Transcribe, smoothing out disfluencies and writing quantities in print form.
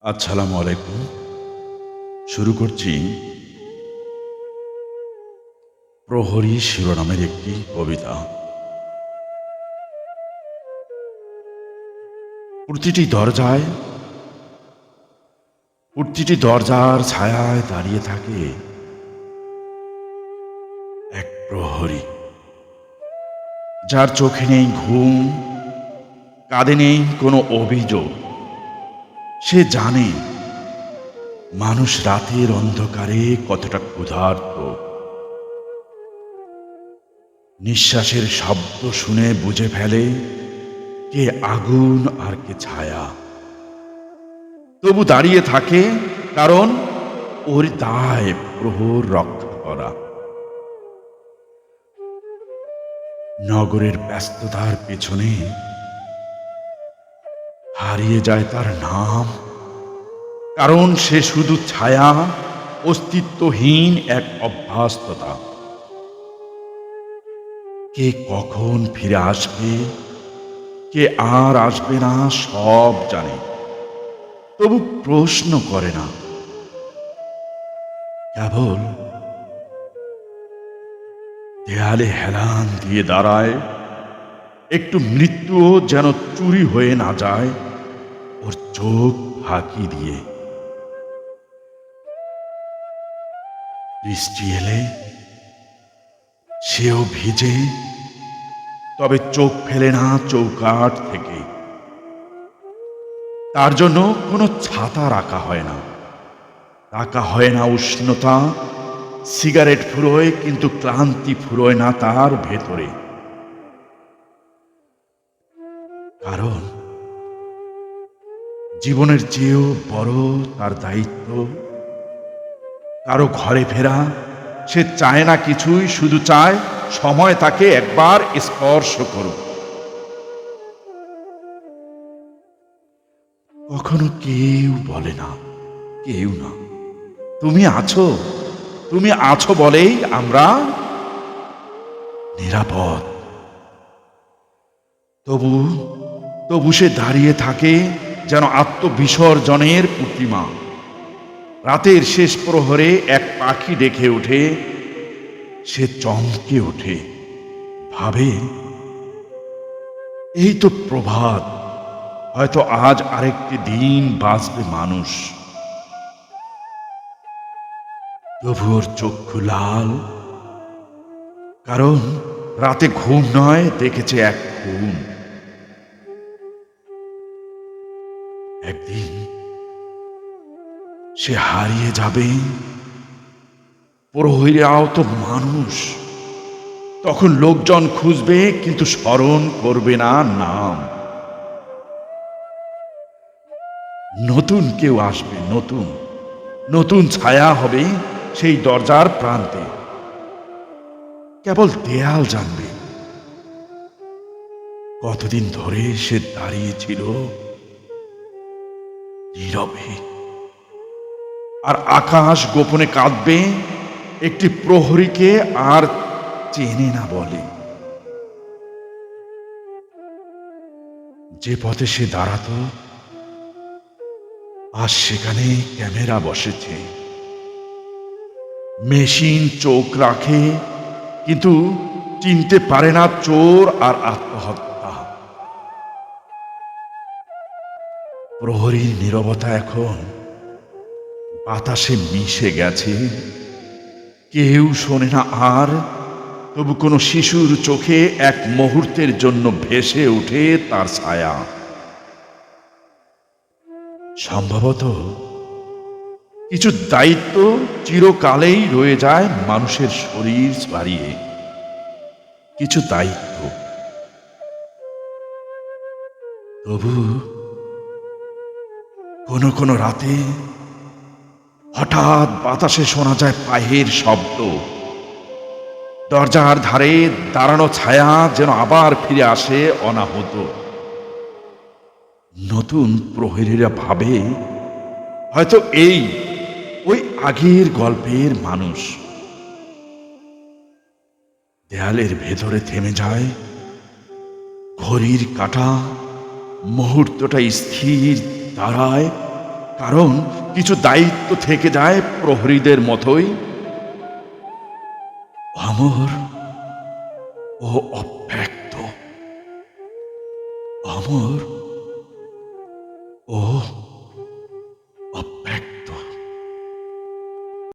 আসসালামু আলাইকুম। শুরু করছি প্রহরী শিরোনামের একটি কবিতা। প্রতিটি দরজায় প্রতিটি দরজার ছায়ায় দাঁড়িয়ে থাকে এক প্রহরী, যার চোখে নেই ঘুম, কাঁধে নেই কোনো অভিযোগ। সে জানে মানুষ রাতের অন্ধকারে কতটা ক্ষুধার্ত। নিঃশ্বাসের শব্দ শুনে বুঝে ফেলে কে আগুন আর কে ছায়া। তবু দাঁড়িয়ে থাকে, কারণ ওর দায় প্রহর রক্ষা করা। নগরের ব্যস্ততার পেছনে হারিয়ে যায় তার নাম, কারণ সে শুধু ছায়া, অস্তিত্বহীন এক অভ্যস্ততা। কে কখন ফিরে আসবে, কে আর আসবে না, সব জানে, তবু প্রশ্ন করে না। কেবল দেয়ালে হেলান দিয়ে দাঁড়ায়, একটু মৃত্যুও যেন চুরি হয়ে না যায় ওর চোখ ফাঁকি দিয়ে। বৃষ্টি এলে সেও ভিজে, তবে চোখ ফেলে না চৌকাঠ থেকে। তার জন্য কোনো ছাতা রাখা হয় না, রাখা হয় না উষ্ণতা। সিগারেট ফুরোয়, কিন্তু ক্লান্তি ফুরোয় না তার ভেতরে। কারণ জীবনের চেয়েও বড় তার দায়িত্ব। কারো ঘরে ফেরা, সে চায় না কিছুই, শুধু চায় সময় তাকে একবার স্পর্শ করুক। কখনো কেউ বলে না, কেউ না, তুমি আছো, তুমি আছো বলেই আমরা নিরাপদ। তবু তবু সে দাঁড়িয়ে থাকে যেন আত্মবিসর্জনের প্রতিমা। রাতের শেষ প্রহরে এক পাখি ডেকে ওঠে, সে চমকে ওঠে, ভাবে এই তো প্রভাত, হয়তো আজ আরেকটি দিন বাঁচবে মানুষ। তবু ওর চক্ষু লাল, কারণ রাতে ঘুম নয়, দেখেছে এক খুন। একদিন সে হারিয়ে যাবে, প্রহরীরাও তো মানুষ। তখন লোকজন খুঁজবে, কিন্তু স্মরণ করবে না নাম। নতুন কেউ আসবে, নতুন নতুন ছায়া হবে সেই দরজার প্রান্তে। কেবল দেয়াল জানবে কতদিন ধরে সে দাঁড়িয়েছিল নীরবে। আর আকাশ গোপনে কাঁদবে একটি প্রহরীকে আর চেনে না বলে। যে পথে সে দাঁড়াতো, আজ সেখানে ক্যামেরা বসেছে। মেশিন চোখ রাখে, কিন্তু চিনতে পারে না চোর আর আত্মহত্যা। প্রহরীর নীরবতা এখন বাতাসে মিশে গেছে। কেউ শোনে না আর, তবু কোনো শিশুর চোখে এক মুহূর্তের জন্য ভেসে ওঠে তার ছায়া। সম্ভবত কিছু দায়িত্ব চিরকালেই রয়ে যায় মানুষের শরীর বাড়িয়ে। কিছু দায়িত্ব তবু কোনো কোনো রাতে হঠাৎ বাতাসে শোনা যায় পায়ের শব্দ। দরজার ধারে দাঁড়ানো ছায়া যেন আবার ফিরে আসে অনাহত। নতুন প্রহরীরা ভাবে হয়তো এই ওই আগের গল্পের মানুষ। দেয়ালের ভেতরে থেমে যায় ঘড়ির কাঁটা, মুহূর্তটা স্থির দাঁড়ায়, কারণ কিছু দায়িত্ব থেকে যায় প্রহরীদের মতোই অমর ও অব্যক্ত। অমর ও